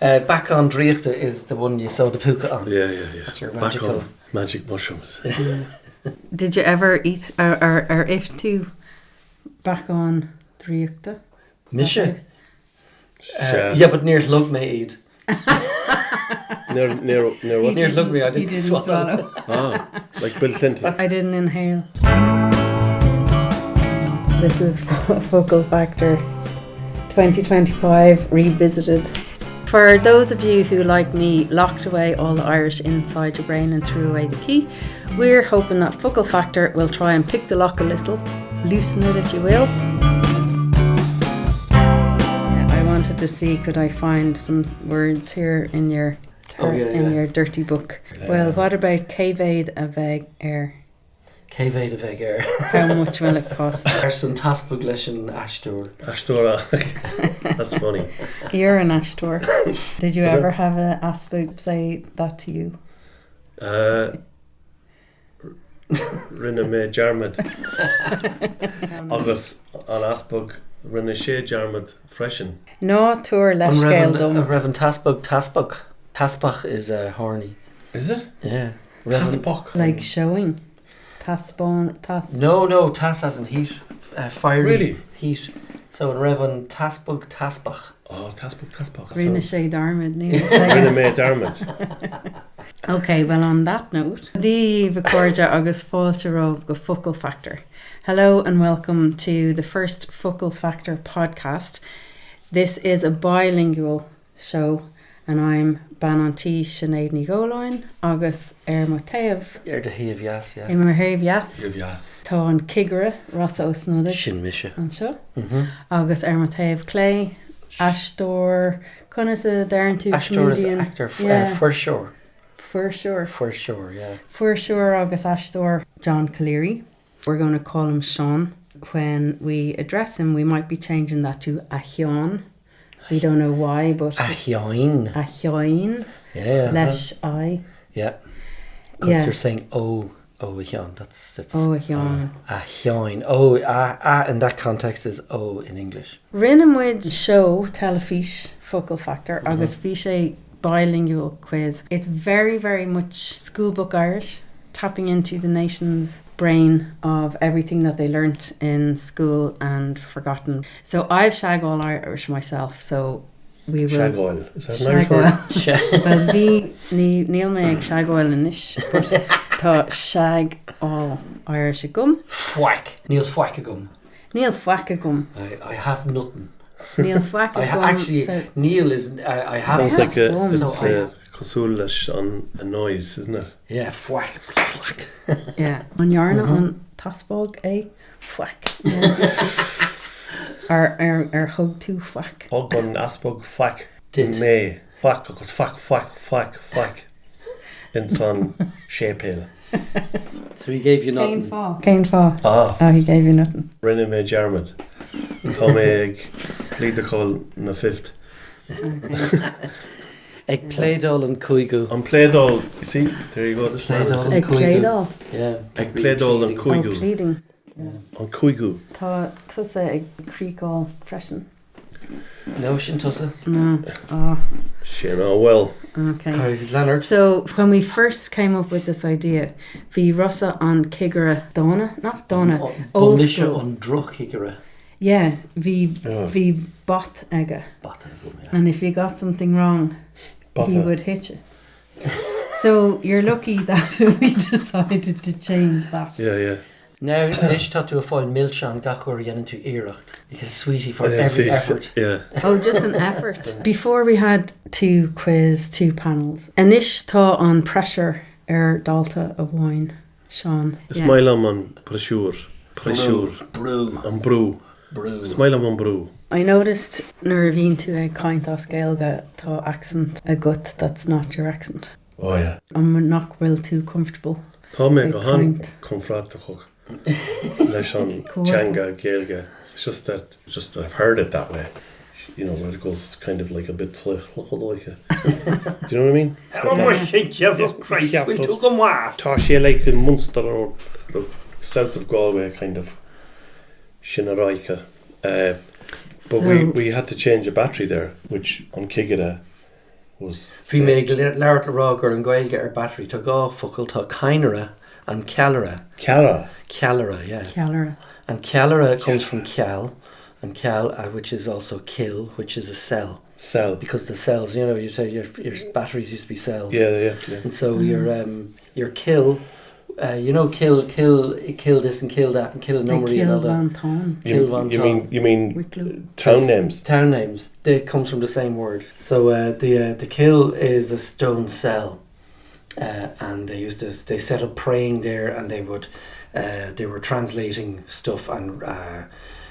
Back on Dríochta is the one you saw the puka on. Yeah. That's your Back on magic mushrooms. Did you ever eat or if to back on Dríochta? Misha? Yeah, but near Lug me eat. Near what? Near Lug me, I You didn't swallow. Like Bill Clinton. I didn't inhale. This is Focal Factor 2025 Revisited. For those of you who, like me, locked away all the Irish inside your brain and threw away the key, we're hoping that Focal Factor will try and pick the lock a little, loosen it if you will. I wanted to see, could I find some words here in your your dirty book. Well, what about Céivéad a bheith air? Céivéad a bheith air. How much will it cost? There's an taspag leis an ashtúr. Ashtora. That's funny. You're an ashtor. Did you ever have an aspig say that to you? Rinne me jarmad. Agus an aspag rinne sé jarmad freshen. No, tour leis Gaeilge dom. A Reverend Taspag. Taspach is horny. Is it? Yeah. Taspach. Like showing. Taspon. No, tas as in heat. Fiery Really? heat. So in Reverend Taspach. Oh, Taspach. Rinne sé darmid. Rinne me jarmad. Okay, well on that note, the Vicordia agus fáilte rómh go Focal Factor. Hello and welcome to the first Focal Factor podcast. This is a bilingual show and I'm Banantí Sinéad Dolan agus Múinteoirí. The Híomh Yas, yeah. Múinteoirí Yas. Yes. Tá an Cigre Rossa ÓSnodaigh. Sin Misha. An seo. Agus Múinteoirí Clay. Ashtor. Conna sa darn tú Ashtor is an comedian. actor, Yeah. for sure. For sure. For sure, yeah. For sure, agus Ashtor. John Colleary. We're going to call him Sean. When we address him, we might be changing that to a John. We don't know why, but A Hioin. a John. Yeah. Leis I. Yeah. Because you're saying a Hioin. That's Oh, a John. a Hioin. In that context is O in English. Rinnemuid show Telefís Focal Factor agus bhí sé bilingual quiz. It's very, very much schoolbook Irish, tapping into the nation's brain of everything that they learnt in school and forgotten. So I've shag all Irish myself, so we will... Shag oil. Is that an Irish word? Well, bhí níl mé ag shag oil inis, but tá shag all Irish a gum. Fwack. Neil Fwack a gum. Níl fuac a gum. I have nothing. Níl fuac a gum. Actually, so Neil is... I have... Sounds like some. it's a cosúlis on a noise, isn't it? Yeah, Fwack. Fwack. yeah, an yarna an taspog fuac. Ar hug tú fuac. Hog on aspog flack. Did. Me. Flack, agus flack. In son shape hill. So he gave you nothing. Cain Fá. Ah. Oh, he gave you nothing. Rinne me jarmad. Tá me ag plead the call na fifth. Ag Playdol and Cuigu. On Playdol, you see, there you go. This Playdol. one. Ag Playdol. Yeah. Ag Playdol and Oh, Cuigu. pleading. On Cuigu. Tá tusa ag crícáil freisin. No, sin tusa. No. Oh, Shit, oh well. okay. Leonard. So when we first came up with this idea, bhí Rossa an Cigre Donna, not Donna, old Misha school. on Druchigere. Yeah, bhí bot aige. And if you got something wrong, he would hit you. So you're lucky that we decided to change that. Yeah. Now, Nish thought to a fine Milchan Gachor again into Earacht. Because sweetie for every effort. Yeah. Oh, just an effort. Before we had two panels. Anish tá on pressure dalta a wine, Sean. Smile on pressure. Brew. On brew. Smile on brew. I noticed Nervine to a kind of Gaeilge tá accent a gut that's not your accent. Oh yeah. I'm not well too comfortable. Tá me go han Pint. comhrá the cook. Leis an Changa Gaeilge. It's just that I've heard it that way. You know, where it goes kind of like a bit like do you know what I mean? Jesus Christ. We took him what? Tá sé like in Munster or the south of Galway kind of Sinaraika. But we had to change a battery there, which on Kigera was... Bhí mé leabhart le rágur an Gaeilge ar battery tá gá focail tá cainere and cealara. Cealara, yeah. Cealara. And cealara comes from ceal, and ceal, which is also kill, which is a cell. Cell. Because the cells, you know, you say your batteries used to be cells. Yeah. And so your kill, you know, kill this and kill that and kill a number and all that. You mean town names? Town names. They comes from the same word. So the kill is a stone cell, and they set up praying there, and they were translating stuff and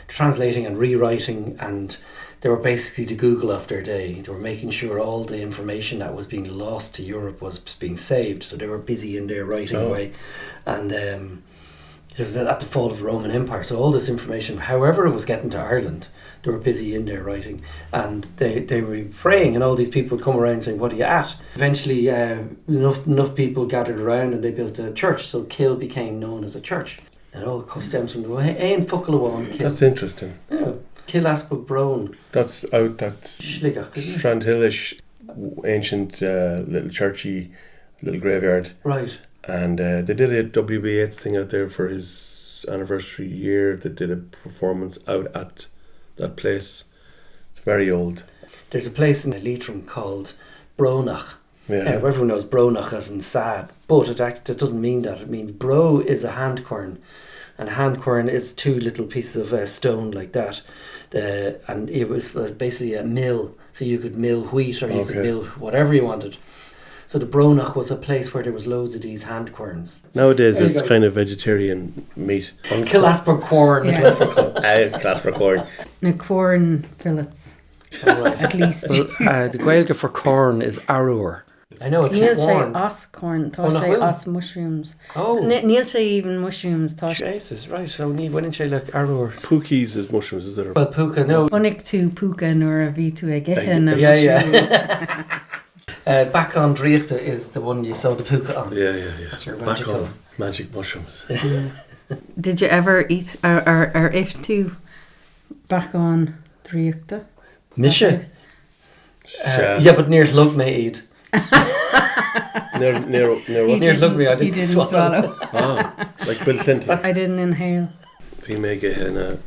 translating and rewriting, and they were basically the Google of their day. They were making sure all the information that was being lost to Europe was being saved. So they were busy in there writing away. And this is at the fall of the Roman Empire. So all this information, however it was getting to Ireland, they were busy in there writing. And they were praying, and all these people would come around saying, what are you at? Eventually, enough people gathered around and they built a church. So Kill became known as a church. And it all stems from the Aon Fucalawan Kill. That's interesting. Yeah. Kill Aspel Brown. That's out that Strandhillish ancient little churchy little graveyard. Right. And they did a W.B. Yeats thing out there for his anniversary year. They did a performance out at that place. It's very old. There's a place in Leitrim called Bronach. Yeah. Everyone knows Bronach as in sad, but it doesn't mean that. It means bro is a hand quern. And a hand quern is two little pieces of stone like that. And it was basically a mill. So you could mill wheat or you could mill whatever you wanted. So the Bronach was a place where there was loads of these hand querns. Nowadays it's kind of vegetarian meat. Killasper quern. Killasper quern. Na quern fillets. At least. Well, the Gaeilge for corn is arúr. I know it's Neil say os corn, tá sé os mushrooms. Oh. Neil say even mushrooms. Jesus, right. So when did she look arúr? Pookies is mushrooms, is there? Well, puka, no. Unig tú puka nor a ví tú a gehen. Yeah. Back on Driachta is the one you saw the puka on. Yeah. That's your back on magic mushrooms. Did you ever eat or if to back on Driachta? Misha? Yeah, but near lug me eat. Near lug me, I didn't swallow. Like Bill Clinton. I didn't inhale. Bhí mé go hena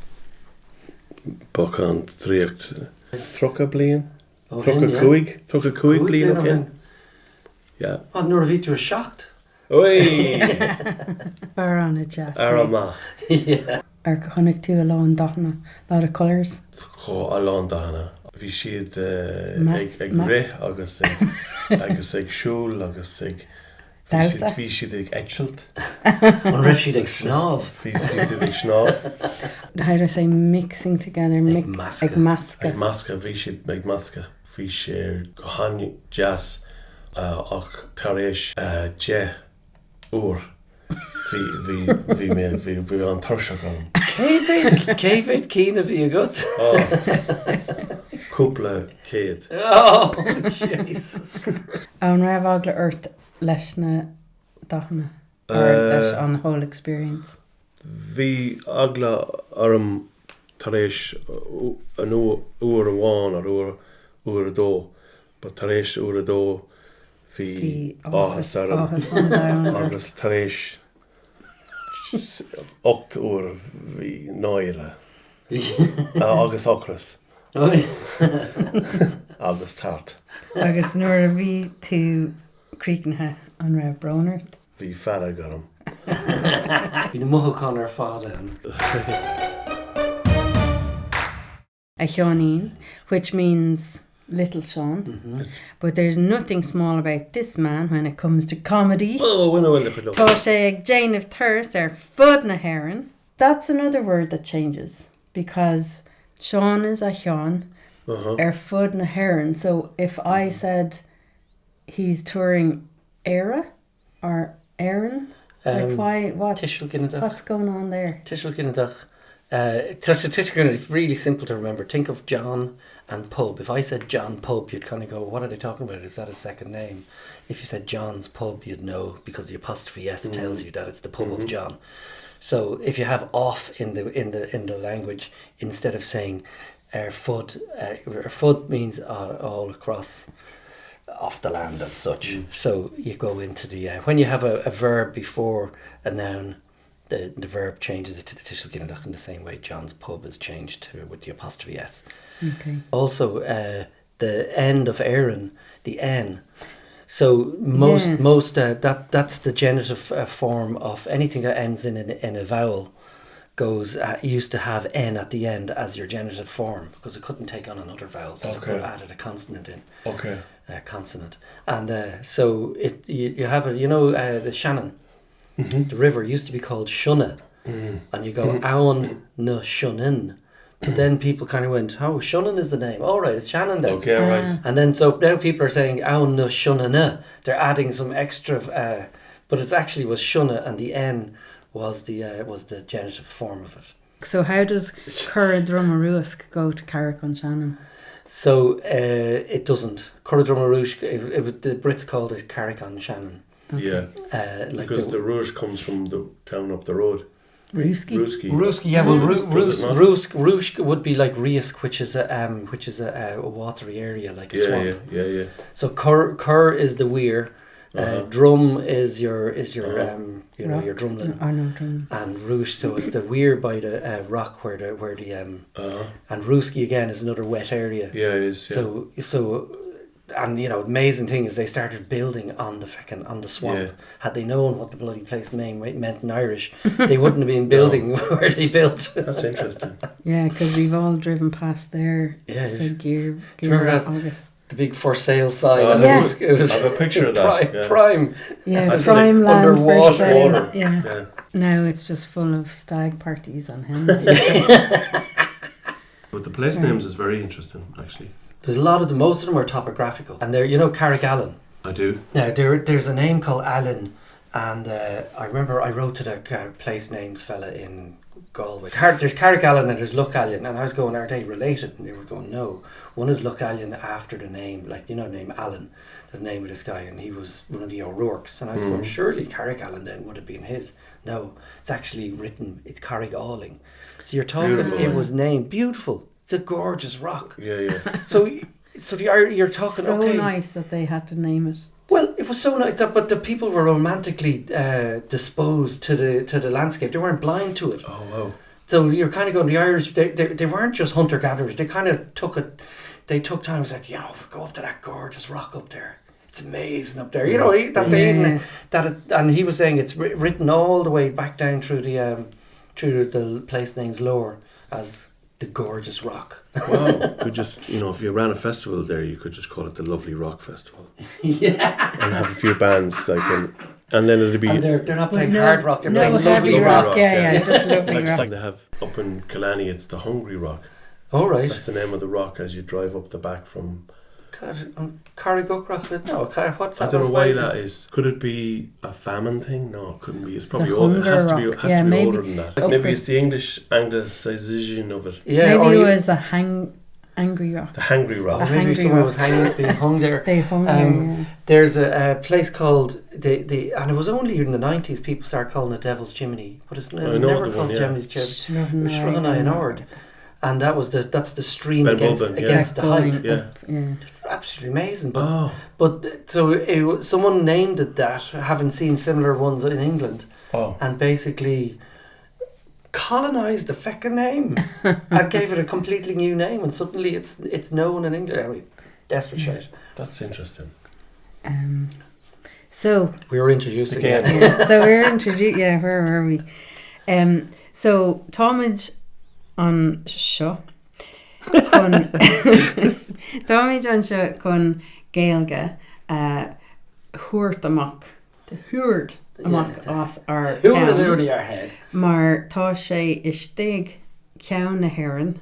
back on Driacht. Trocha blian. Trocha cuig blian okay. Yeah. Oh, nuair a bhí tú a seacht. Oi! Bar on a jazz. Arama. Yeah. Ar chunig tú a lán dachna, lot of colours. Cho a lán dachna. Bhí siad ag rith agus ag siúl agus ag bhí siad ag etchelt. An raibh siad ag snáb. Bhí siad ag snáb. How do I say mixing together? Ag masca. Ag masca, bhí siad ag masca. Bhí sé gohanne jazz ach tar éis je úr. Bhí an tarseach an. Céfid cína bhí a gut. Cúpla céad. Oh, Jesus. An raibh agla ort leis na dachna. Or leis an the whole experience. Bhí agla arm tar éis an úr amháin ar úr a dó. But tar éis úr a dó bhí áthas arm agus tar éis 8 úr bhí náire. Agus ocras. Agus tart. Agus nuair a bhí tú críochnathe an raibh brónart. Bhí fada gom. Bhí na muthachán ar fáda an. A Seanín, which means Little Sean. Mm-hmm. But there's nothing small about this man when it comes to comedy. Tá sé ag Jane of Thirst ar fud na Heron. That's another word that changes because Sean is a Sean ar fud na Heron. So if I said he's touring Éire or Éireann, like why, what? What's going on there? It's really simple to remember. Think of John and Pub. If I said John Pub, you'd kind of go, what are they talking about? Is that a second name? If you said John's Pub, you'd know because the apostrophe S tells you that it's the pub of John. So if you have off in the language, instead of saying fud means all across off the land as such. So you go into the when you have a verb before a noun, the verb changes it to the Tishel Ginadach in the same way John's pub is changed to with the apostrophe S. Okay. Also, the end of Aaron, the N. So that's the genitive form of anything that ends in a vowel. Used to have N at the end as your genitive form because it couldn't take on another vowel, so they added a consonant in. Okay. Consonant, and so you have the Shannon, the river used to be called Shunna, and you go Aon na Shunnin, but then people kind of went, oh, Shunnin is the name. All right, it's Shannon then. Okay, right. And then so now people are saying Aon na Shunnana. They're adding some extra, but it actually was Shunna, and the N was the genitive form of it. So how does Cura Drumaruask go to Carrick on Shannon? So it doesn't. Cura Drumaruask, the Brits called it Carrick on Shannon. Okay. Yeah, because the Rouge comes from the town up the road. Ruski, yeah. Well, Rusk would be like Riask, which is a watery area, like a swamp. Yeah. So Cur is the weir. Drum is your your drumlin. Drum. And Roosh, so it's the weir by the rock where the and Ruski again is another wet area. Yeah, it is. Yeah. So and amazing thing is they started building on the swamp. Yeah. Had they known what the bloody place meant in Irish, they wouldn't have been building where they built. That's interesting. Yeah, because we've all driven past there. Yeah. So gear August. The big for sale sign. It was I have a picture of that. Prime. Yeah, prime land underwater. for sale. Water. Yeah. Now it's just full of stag parties on him. But the place names is very interesting, actually. There's a lot of them. Most of them are topographical, and they're Carrigallen. I do. Now there's a name called Allen, and I remember I wrote to the place names fella in Galway. There's Carrigallen and there's Lucallen, and I was going, are they related? And they were going, no. One is Lucallen after the name, like the name Allen, the name of this guy, and he was one of the O'Rourke's. And I was going, surely Carrigallen then would have been his. No, it's actually written. It's Carrigalling. So you're talking. It was named beautiful. It's a gorgeous rock. Yeah. So you're talking. So okay. nice that they had to name it. Well, it was so nice but the people were romantically disposed to the landscape. They weren't blind to it. Oh wow! So you're kind of going, the Irish. They weren't just hunter gatherers. They kind of took it. They took time. It was like, go up to that gorgeous rock up there. It's amazing up there. And he was saying it's written all the way back down through the place names lore as the gorgeous rock. Wow. Could just, if you ran a festival there, you could just call it the Lovely Rock Festival. Yeah. And have a few bands and then it'd be. And they're not playing hard rock. They're playing heavy lovely rock. Yeah, just lovely rock. Like they have up in Killarney, it's the Hungry Rock. Oh right. That's the name of the rock as you drive up the back from. Carrigook Rock. No, what's that? I don't know why that is. Could it be a famine thing? No, it couldn't be. It's probably The older. It has Hunger to be Rock. older than that. Like maybe it's the English Anglicization of it. Yeah, maybe it was a angry rock. The Hangry Rock. Maybe someone was being hung there. They hung there. There's a place called and it was only in the 90s people started calling it Devil's Chimney, but it was never called Chimney's Chimney. It was Shruganai and Ord. And that's the stream against the height. Yeah. It's absolutely amazing. But someone named it that, having seen similar ones in England, and basically colonised the feckin' name and gave it a completely new name, and suddenly it's known in England. I mean, desperate shit. That's interesting. So we were introducing So we're introducing. Yeah, where were we? So Talmage on seo Talmage on seo chun Gaeilge thuairt amach de thuairt amach as ar ceann mar tá sé istigh ceann na hÉireann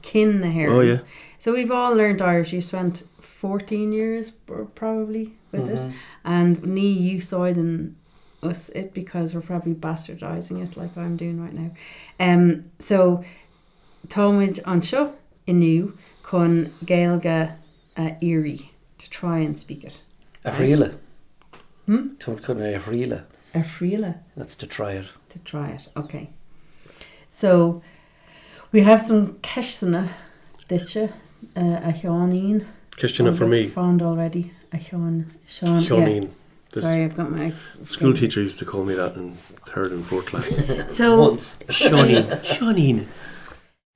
kin na hÉireann. Oh yeah. So we've all learned Irish. You spent 14 years probably with it, and ní úsáideann us it because we're probably bastardizing it like I'm doing right now. So Talmage an seo inniu chun Gaeilge Erie to try and speak it. A friele. A friele. That's to try it. To try it. Okay. So we have some ceissanna ditse a cheann Question for me. Fond already. Sean. Seanine. Yeah. Sorry, I've got my... School teacher used to call me that in 3rd and 4th class. So... Once. Seanine.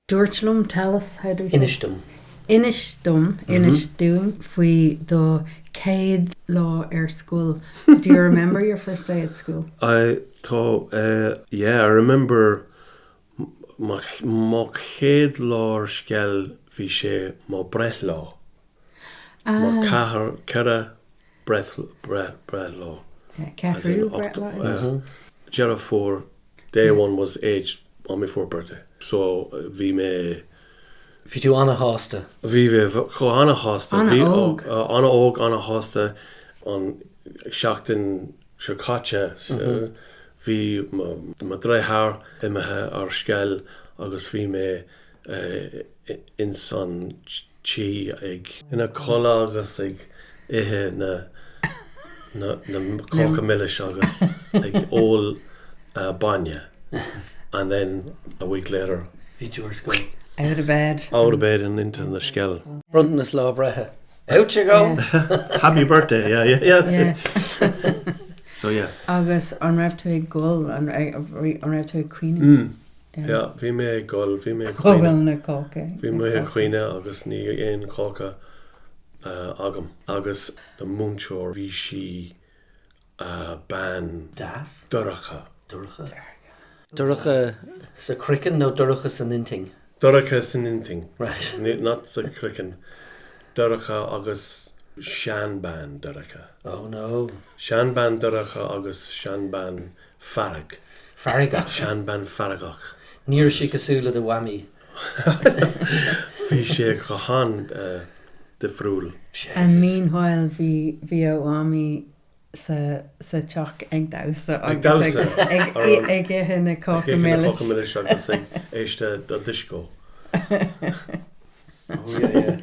Dúirtlum, tell us, how do we say? Inishdom. Inishdum, faoi do céad lá school. Do you remember your first day at school? I remember má chéad lá sceall bhí sé má breth lá. Má cara breth lá. Ceathrú breth lá. Jera 4, day 1 was aged on my 4th birthday. So bhí me... If you do Anna Hosta. Bhí Anna Hosta. Anna óg, Anna Hosta an seachtain Chicacha. Bhí ma dreithar imethe ar sceall agus bhí me in san chi ag ina cola agus ag ihe na coca millish agus ag all banya. And then a week later Out of bed and into the skell. Running the slow breath. Out you go. Happy birthday, yeah. So yeah. Agus an raibh tú ag gol an raibh tú ag cuine. Yeah, bhí me ag gol, bhí me ag Cóhfuil cuine. na cóca. Bhí me ag cuine agus ní éon cóca agam. Agus the Múinteoirí bhí si ban Das? Duracha. Duracha sa cricken, no Duracha sa ninting. Duracha san inting. Right. Not sa cricken. Duracha agus sean ban Duracha. Oh no. Sean ban Duracha agus sean ban farag. Faragach. Sean ban faragach. Níor sí cosúla de whammy. Bhí sé gohan de friúil. And meanwhile, bhí óámi sa teach ag dása agus ag ihe na cóca millish. Cóca millish agus ag éiste do disco. Oh yeah.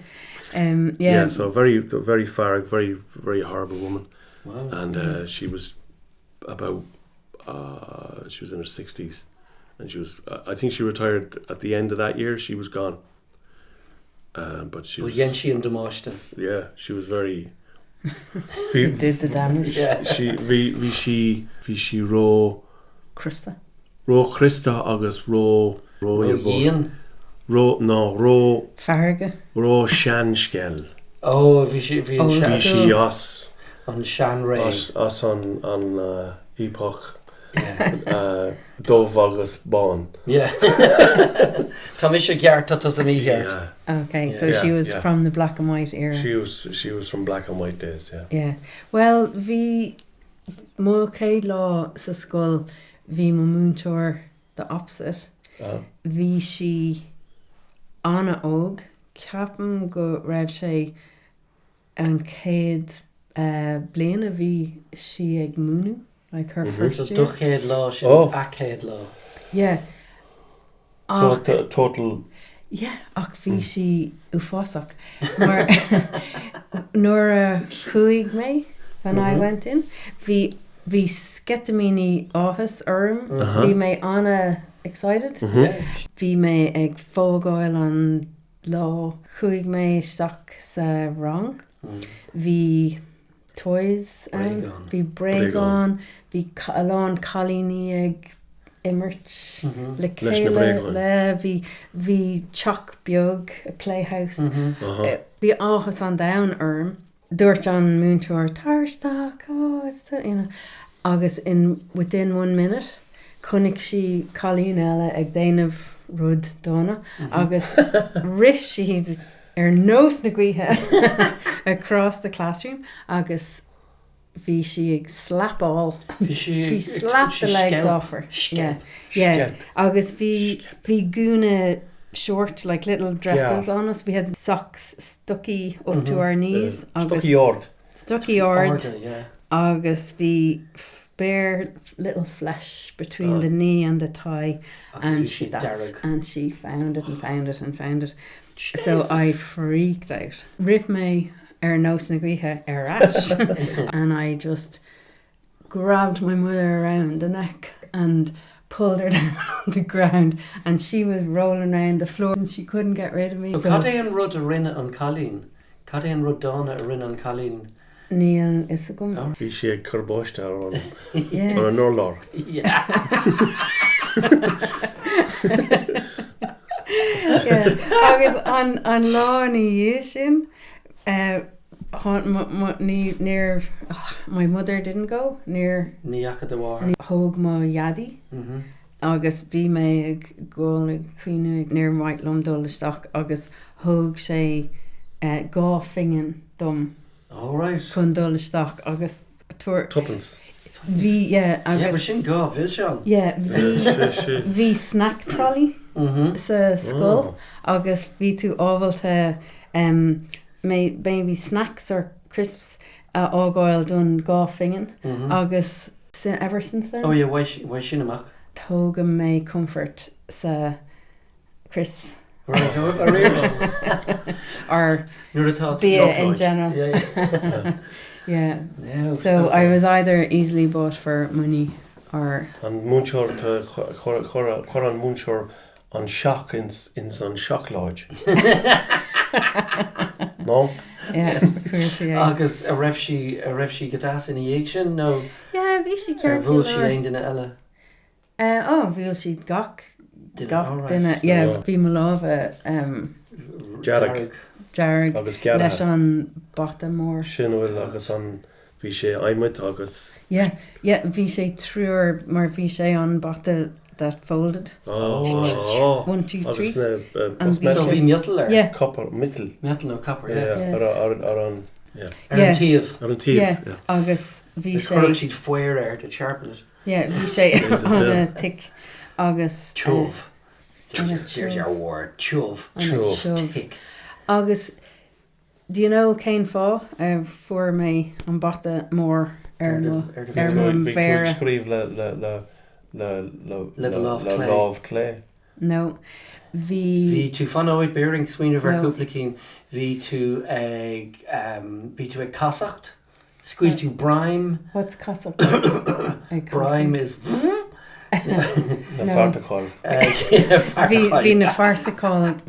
Yeah, so very farag, very, very horrible woman. Wow. And she was about, she was in her 60s. And she was, I think she retired at the end of that year. She was gone. But she was... Yenshi and Demoshta. Yeah, she was very... She did the damage. Yeah. She ro Krista agus ro Ian. Farraga. Ro shan skell. Oh, vi She us on Shan Ray. Us on epoch. Yeah. Dove agus bon. Yeah. Tamisha Garta to me here. Okay, so she was from the black and white era. She was from black and white days, yeah. Yeah. Well, vi mo céad lá sa scoil vi mo Múinteoirí the opposite. Vi si Anna óg ceapan go raibh sé an céad bliana vi si ag múnú. Like her first year. Duchéad lá, she achéad lá. Yeah. So total... Yeah, ach bhí si ufásach. Mar nuair chuig mé when I went in, bhí sketamini áthas orm, bhí mé anna excited. Bhí mé ag fógáil an lá chuig mé stach sa rang. Bhí toys and bhí breagán, bhí alán chalíní ag immert le céile le bhí teach beag a playhouse. Bhí áthas an down orm. Dúirt an Múinteoirí tarsteach, agus within 1 minute chunig si chalín eile ag déanamh rud dóna, agus ris siad nós na gaoithe across the classroom, agus bhí si ag slap all. She slapped the legs off her. Yeah. Agus bhí gúna short, like little dresses on us. We had socks stucky up to our knees. Stucky ord. Agus bhí bare little flesh between the knee and the thigh, and she found it. Jesus. So I freaked out. Rip me nós na gaoithe ash, and I just grabbed my mother around the neck and pulled her down on the ground, and she was rolling around the floor and she couldn't get rid of me. So Cadé an rud a rinne an Colleen Cad éon rud dána a rinne an chalín. Níl is a gum. Bhí sé churbáiste ar Yeah. an nóláir. Yeah. Yeah. Agus an lá ní dhé sin, near my mother didn't go, near Níacha de bhhar. Hogue ma Yadi. Agus bhí mé ag ggóil ag cuiinú ag níor mhaith lom dulaisteach agus thug sé gá fingin dom All right. chun dulaisteach agus tuair Tuppence. bhí Yeah, mar agus sin gá, bhil seán. bhí snack trolley sa scoil agus bhí tú ábhailte maybe snacks or crisps ágáil don gá fingin agus ever since then Oh, yeah, why sin amach? tóga mé comfort sa crisps Right, a réir. or Nuair atá beer in general. Yeah. Yeah. Yeah, So I was either easily bought for money or An múnseoir chur an múnseoir an seach in san seach lodge. No? yeah, cruelty. Agus a raibh sí go das in dhéag sin nó Yeah, bhí si ar ceart bhúil sí aon duine eile. bhíl si gach Alright. duine. Yeah, Oh. bhí mo lábh Jarrag. jarrag Agus leis geartha. an bata mór. Sin bhfuil agus an bhí sé aimimid agus. Yeah, bhí sé trúr mar bhí sé an bata that folded. Oh. 1, 2, 3. Agus And So bhí bhí metal ar? Yeah. copper, mittel. Metal nó copper, Yeah, yeah. ar an Ar Yeah. an tíomh. ar an tíomh. Yeah. Yeah. Agus bhí Is chuir sé siad foiir ar to sharpen it. bhí sé Jesus, an yeah. a tick agus Chove. on a There's your word. Chove. on a Chove. shove. Tick. Agus do you know céin fá fuair mé an bata mór ar mo Ar ar the mo Bhí tú mhéara. scríomh le lámh clé. No, Bhí tú fan áid bearing smíine bhar No. cúplacín. Bhí tú ag casacht. Squeeze tú brime. what's cosach? Brime is... Na No. fartaáil. Bhí na fartaáil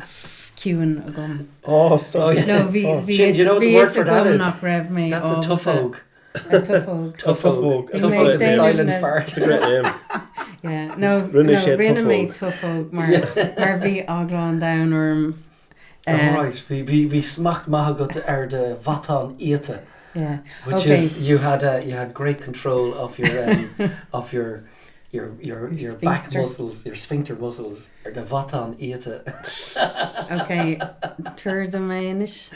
ciúin a gom. Oh, sorry. yeah. No, bhí Shane, do you know what the word for that is? nach raibh mé That's a tough oak. A tuffog. Tough Tough oak. oak. Tough Made oak is a David silent Ned. fart. Great name. Yeah, no, Rinne sé rinne mé tuffog. tuffog mar bhí aglán down orm. Alright, bhí smacht maithe ar de vatán íte, Yeah. which Okay. is you had great control of your back sphincter. muscles, your sphincter muscles, ar de vatán íte. Okay, tuair do méis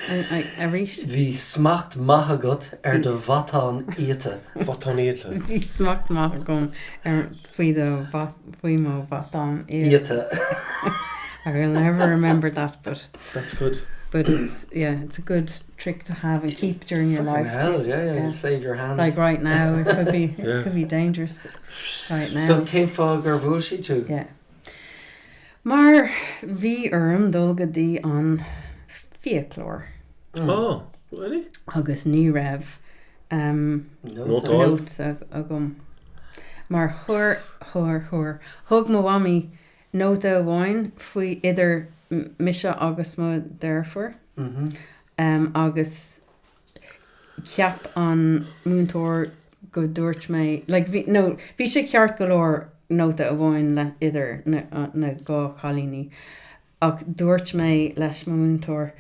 a ríist. Bhí smacht maithe ar de vatán íte. Fotaníte. Bhí smacht má gom ar faoi mó vatán Íte. I will never remember that, That's good. but it's a good trick to have and keep during your Fucking life. hell, too. yeah, save your hands. Like right now, it could be Yeah. it could be dangerous. Right now. So cé fág ar bhúil sí tú? Yeah. Mar bhí orm dul go dtí an fiaclór Oh, really? agus ní raibh No, Not tá- all. nót a gom. Mar thug mo wami nóta a bháin faoi idir mise agus mo therefore. Mhm. Agus ceap an múntóir go dúirt mé bhí sé ceart go leir nóta a bháin le idir na gá chalíní ach dúirt mé leis mo múntóir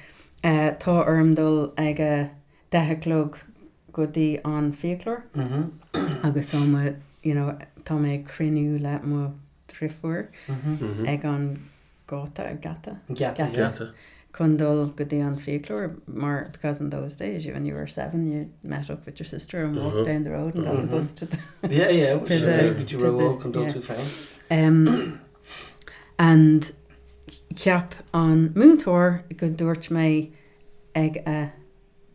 tá ormdul ag a 10 go dtí an fiaclór Mhm. agus tá mé crinú le mo trifuair Mhm. ag an gata Gata. Gata. Kundal go dtí an fiaclór mar because in those days when you were 7 you met up with your sister and walked down the road and got the bus to the Yeah, To the- maybe you to row the- walk and don't yeah. too fine. and ceap an múntóir go dúirt mé ag a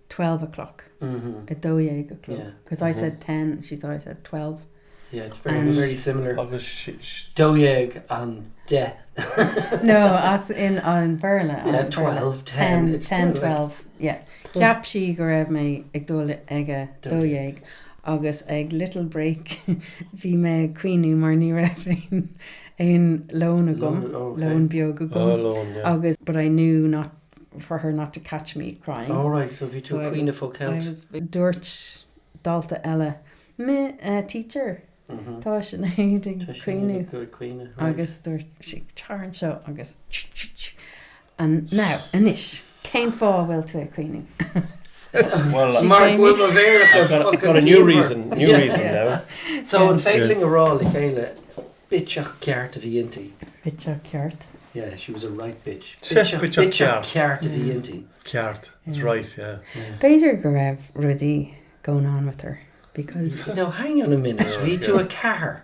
12 o'clock Mhm. a dóéag o'clock Yeah. because I said 10 she thought I said 12 Yeah, it's And- very similar. Agus Dóéag and de. no as in an Béarla Yeah, 12, 10. It's 10 still like- 12 yeah ceap si go raibh mé ag dul ag a dóéag agus ag little break bhí mé cuiinú mar ní raibh ein lón a gom Lón, okay. lón beag a Oh, gom alone, yeah. agus but I knew not for her not to catch me crying. All right, so bhí tú cuioine fó I ceilt. was dúirt dalta eile me teacher tá Sinéad cuioine Cuioine. agus dúirt si tearan seo agus and now inis céim fá bhfuil tú a cuioine. Well, She Mark came- will Mavera I've got a new reason now. So in Failing a Raw, like Chéile, bitch ceart a bhí inti. Bitse ceart. Yeah, she was a right bitch. Bitch ceart. ceart a bhí inti. Ceart, that's Yeah. right, yeah. Beidir go raibh rudí going on with her because Now hang on a minute, bhí tú a car.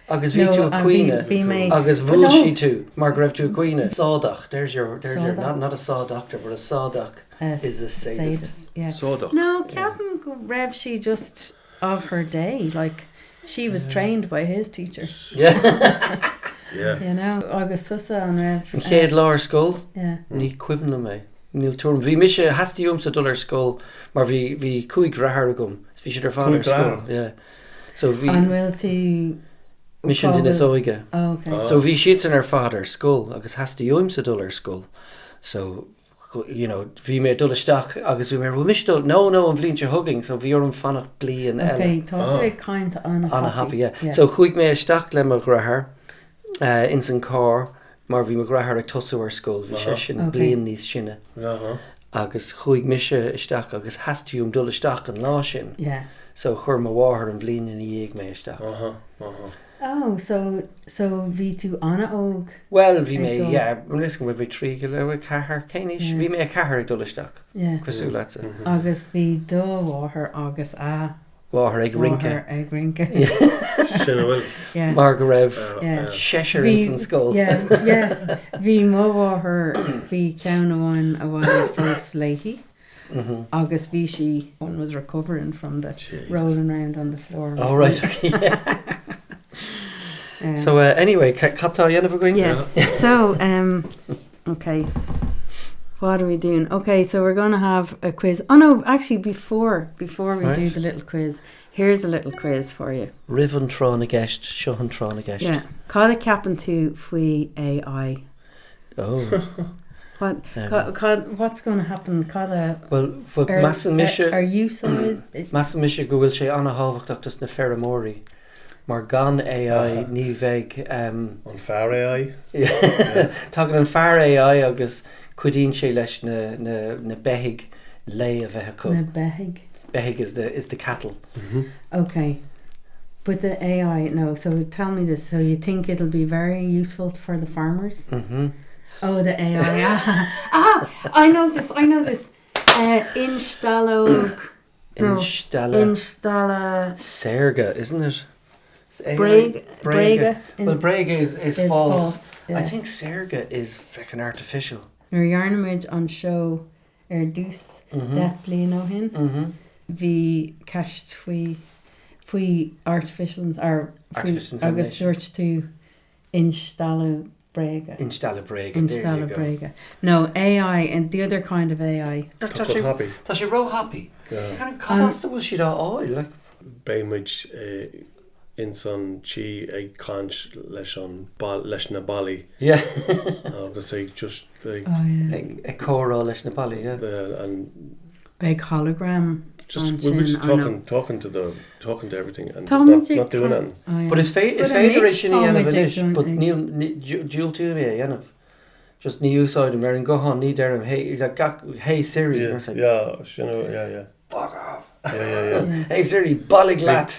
Agus bhí No, tú a and bhí cuioine. mé Agus But bhúil no. she tú. Mark raibh tú a cuioine. Sádach, there's your Sádach. not a saw doctor, but a sádach is a sadist. Yeah. Sodach. No, Captain go raibh she just of her day. Like she was trained by his teacher. Yeah. Yeah. You know, agus tusa an raibh. Chéad láir scoil, Yeah. ní cuimhna mé. Níl túm. Bhí mise hastíúm sa dul ar scoil, mar bhí cuaig rathar agam. Bhí siad ar fád ar Cúig scoil. rathar? Yeah. So An bhí bhfuil tú. mission Fágil. duna sóige. Oh, okay. Oh. So bhí siad ar fád ar scoil, agus hastíúm sa dul ar scoil. So, you know, bhí mé dul isteach, agus bhí mé, well, misdul, no, an bblionn hugging, so bhí orm fannach blí an eile. Okay, tá Oh. tú kind an Anna happy, yeah. So chuig mé isteach le mo grathar in san cá, mar bhí mo grathar ag tosú ar scoil, bhí sé sin Okay. blian níos sinne. Uh-huh. Agus chuig mise isteach agus hastíúm dul isteach an lá sin. Yeah. So chur mo bháthair an bblion in dhéag mé isteach. Uh-huh. Uh-huh. Oh, so bhí tú anna óg. Well, bhí Ag mé, dul. yeah, I'm listening with my trí go le cahar céinis. Yeah. Bhí mé a cahar ag dul isteach. Yeah. Cosú lása. Mhm. Agus bhí dó bháthair agus a Bháthair ag rinke. bháthair ag rinke. Sinna bhfuil. Yeah. Mar go raibh Yeah. Cheshire in san scoil. Yeah. Bhí mó bháthair bhí ceann amháin a bhhail first Leahy. Mhm. Agus bhí she one was recovering from the Jesus. rolling around on the floor. Oh, right, okay, yeah. Um, So anyway, catá dhéanamh going? yeah. So okay. What are we doing? Okay, so we're going to have a quiz. Oh no, actually before we do Right. the little quiz, here's a little quiz for you. Rivan trán a gceist, seohan trán a gceist. Yeah. Cad a capan tú faoi AI. Oh. What's going to happen? Cad a Well, mass and are Misha, you sorry? mass and Misha go bhfuil sé anna hábhachtachtas na Ferramóri. Mar gan AI ní bheith An fear AI. Tágan an fear AI agus cuidín sé leis na behig lei a bheith acu. Na behig. Behig is the cattle. Mm-hmm. Okay. But the AI, no. So tell me this. So you think it'll be very useful for the farmers? Mm-hmm. Oh, the AI. I know this. Installo. No. Installa. Serga, isn't it? Brega. Well, Brega is false. Yeah. I think Serga is fucking artificial. Nor yarnimid on show dús that blian ó hin. Mm-hmm. Bhí ceist faoi artificial or Artificial agus insemination. dúirt tú installa brega. Installa Brega. Installa brega. No, AI and the other kind of AI. Tuckle happy. Tá sé ro happy. Yeah. Kind of cost was she that oil like Béimid in san chi ag cant leis na bali. yeah. Agus ag just ag Oh yeah. A chorá leis na bally, yeah. and Big hologram. just on we were just sin, I know. talking to everything and Tá just muid not doing ag- it. Oh, yeah. But it's But féidir an sin ish dhéanamh táid an ag ish, done but ag- níl tú mé dhéanamh. Just ní úsáid mar an gohan ní derm hey Siri. Yeah, yeah, yeah. Fuck off. Yeah. Yeah. Hey Siri, bollig lat.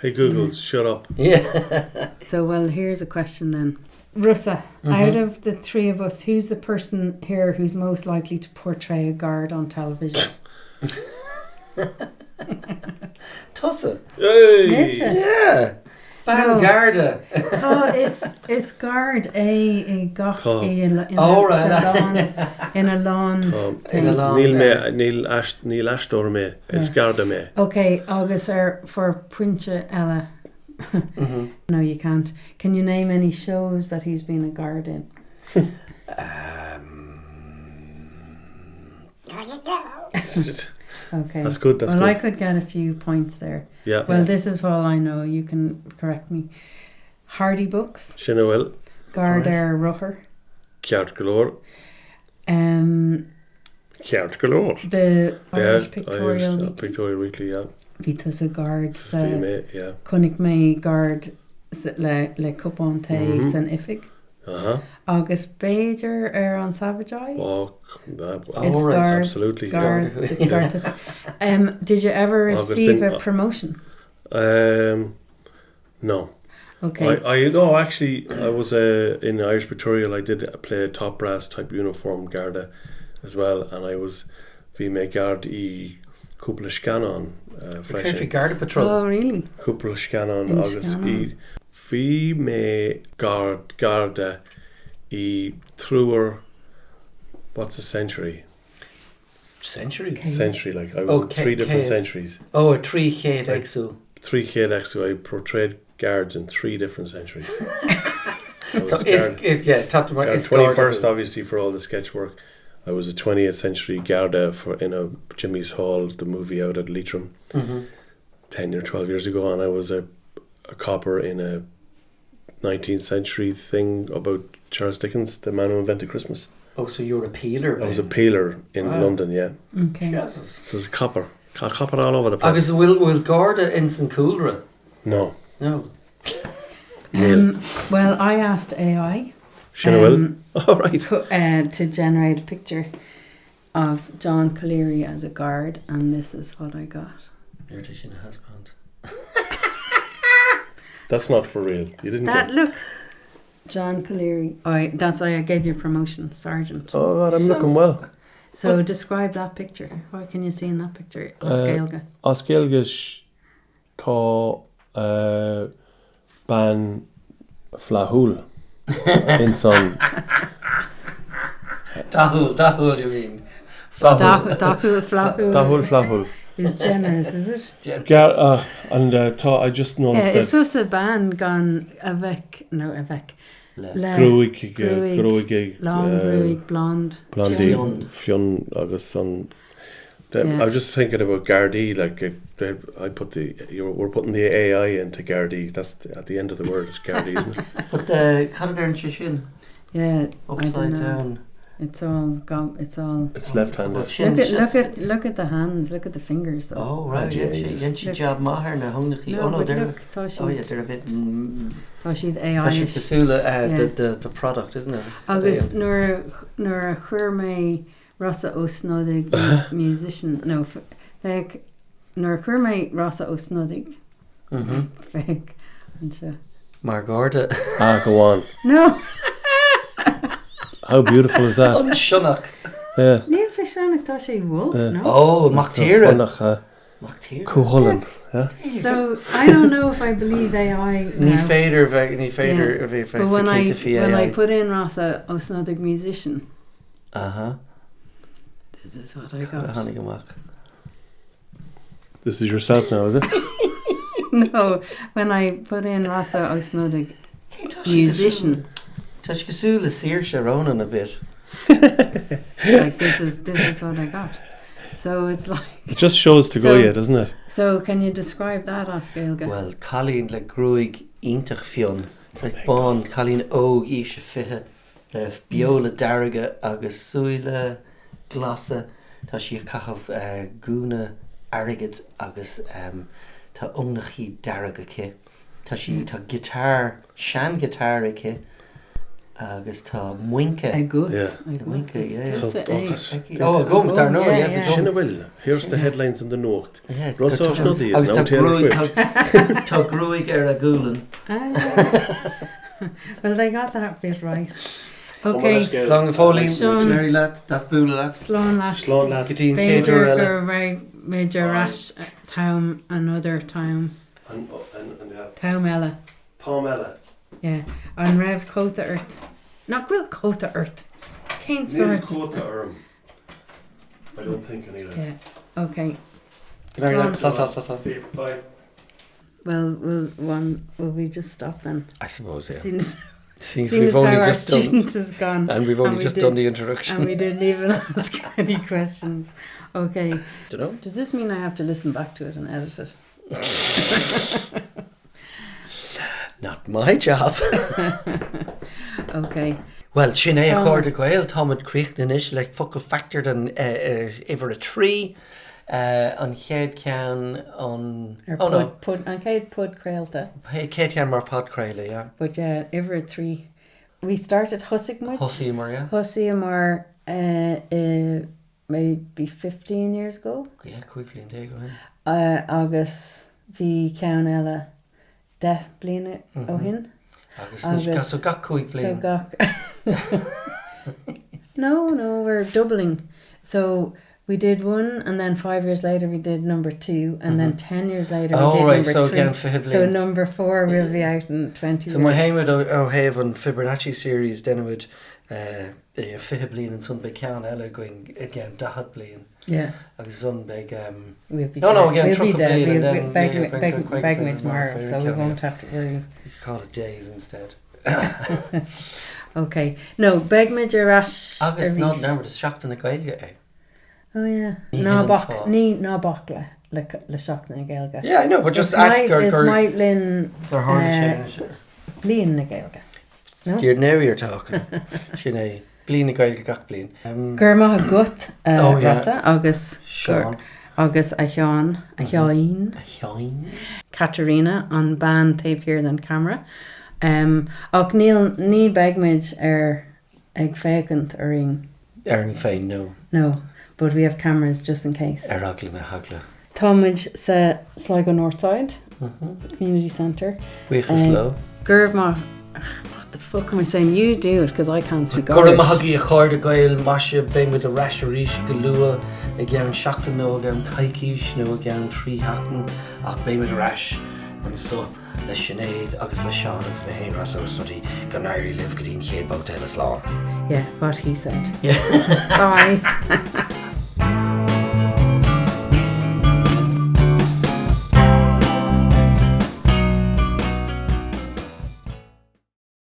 Hey Google, shut up. Yeah. So, well, here's a question then. Rossa, out of the three of us, who's the person here who's most likely to portray a guard on television? Tussa. Hey! Nisha. Yeah. Vanguarda. Tá is guard a gach Tá. in a lawn In a thing. lawn. Níl astóir mé, is Yeah. garda mé. Okay, agus for Prince Ella. Mm-hmm. No, you can't. Can you name any shows that he's been a guard in? Okay. That's good, well, I could get a few points there. Yeah. Well, this is all I know. You can correct me. Hardy Books, Sinna bhfuil, Gardair Rucher, ceart galore, Ceart galore. The Irish Pictorial Weekly. Pictorial Weekly, yeah. Vítas a guard sa Yeah. Cúnig mé guard le cupán té san ifig. Agus Béidir an Savagei. Oh, It's guard, absolutely. Guard, it's guard. Did you ever receive a promotion? No. Okay. No, actually, I was in Irish Pictorial. I did play a top brass type uniform Garda as well, and I was mé guard I cúpla scanán Country Garda Patrol. Oh, really? Cúpla scanán agus bhí mé Garda I truair. What's a century? Century? Century, like I was in 3 different centuries. Oh, a 3 chéad exú. 3 chéad exú. I portrayed guards in 3 different centuries. So is 21st, obviously, for all the sketch work. I was a 20th century Garda in a Jimmy's Hall, the movie out at Leitrim, 10 or 12 years ago, and I was a copper in a 19th century thing about Charles Dickens, the man who invented Christmas. Oh, so you're a peeler? I was a peeler in London, yeah. Okay. Jesus. So it's a copper all over the place. Agus will Garda in St Coolra? No. Well, I asked AI. Will. All right. To generate a picture of John Colleary as a guard, and this is what I got. You're teaching a husband. That's not for real. You didn't that. Look, John Colleary. That's why I gave you promotion, Sergeant. Oh God, I'm looking well. So describe that picture. What can you see in that picture? As Gaeilge. As Gaeilge tá ban flahúil in son. Dahul, you mean? Dahul Flahúil. Is generous, is it? I just noticed is this a band gone avec? Gruig, long, Gruig, blonde, Fionn, agus son. I was just thinking about Gardaí, like we're putting the AI into Gardaí. That's at the end of the word, it's Gardaí, isn't it? But the Canada Shin. Yeah, upside down. It's left-handed. Look at the hands. Look at the fingers. Though. Oh right, yeah. She job maher na hungry. No, they're they're a bit. She's AI. She's the product, isn't it? Agus nor a chuirmé Rossa ÓSnodaigh musician. No, like nor a chuirmé Rossa ÓSnodaigh. Fake. Margarda. Go on. No. How beautiful is that? Shunnock. Yeah. Níl sé seannach tá sé wolf, no? Oh, Mactira. Cuchulainn. Yeah. So I don't know if I believe AI. Ní féidir if but when I put in Rossa ÓSnodaigh musician. This is what I got. This is yourself now, is it? No, when I put in Rossa ÓSnodaigh musician. Touch Gasula Saoirse Ronan a bit. Like this is what I got. So it's like it just shows to go, doesn't it? So can you describe that, Gaeilge? Well, Colleen le Gruig Intach Fionn. It's Bon Colleen Og Isha Fihe le Biola Darga agus Suile Glossa tá si cachav Guna Arigid agus tá Umnachi Darga ke. Tá si tá guitar, shan guitar ke. Agus tá Múinteoirí. Sinéad, here's the headlines in the note. Rossa ÓSnodaigh is now Taylor Swift. Tá Gruig a Gulan. Well, they got that bit right. Okay. Slán Foley, Mary Lat, das Bula Lat. Slán Lat. Beidir Major Rash Town, another town. Town Ella. Tom Ella. Yeah, on Rev Cota Earth. Not Quill Cota Earth. Cain Nearly Cota Erm. I don't think any of that. Yeah, okay. Bye. Well, will we just stop then? I suppose, yeah. Since we've only our just student has gone. And we've only just done the introduction. And we didn't even ask any questions. Okay. Dunno. Does this mean I have to listen back to it and edit it? Not my job. Okay. Well, Sinéad chuir de Gaeilge táid críochna inis le focail factor den iver a trí an chéad ceann an... An céad pud creaalta. Céad ceann mar pod creile, yeah. But ever 3. We started Hussig much. Hussí mar, yeah. Hussí mar maybe 15 years ago. Yeah, quickly day go in. Agus bhí ceann eile 10 bliana ó hin. Agus so gach cuaig bliana. So gach. No, we're doubling. So we did one, and then 5 years later we did number 2, and then 10 years later we did number 3. So again, fiche so number 4 will be out in 20 years. So my Haimid O'Haven Fibonacci series then would fiche blian and some big ceann eile going again dahat blian. Yeah. Agus some big we'll be again we'll truck be there. blian We'll and then beg me tomorrow, so we won't have to worry. You could call it days instead. Okay. No, beg me de rash. Agus not never the shocked in the Gaeilge, eh? Oh yeah. Ní ná bach le shock na Gaeilge. Yeah, I know, but just It's might lin for blian na Gaeilge. No? You're now you're talking. Sinéad blian na Gaeilge gach blian. Gur maith gut yeah. Rossa agus Sean. Agus a John, a John. Katarina an ban taobh here than camera. Ach ní begmid ag fécant ar ring. Erin féin, no. No, but we have cameras just in case. Agla na hagla. Támuid sa Sligo Northside Community Centre. Buchas low. Gurma, what the fuck am I saying? You do it because I can't speak Gur Irish. mahagi a chuir de Gaeilge masha bing with a rash a rish galua again shachtan no again kaikish no again tree hatten ach bing with a rash and so le Sinéad agus le Sean agus me hain Rossa ÓSnodaigh Ganari live gadin chéad bog tell us law. Yeah, what he said. Yeah. Bye.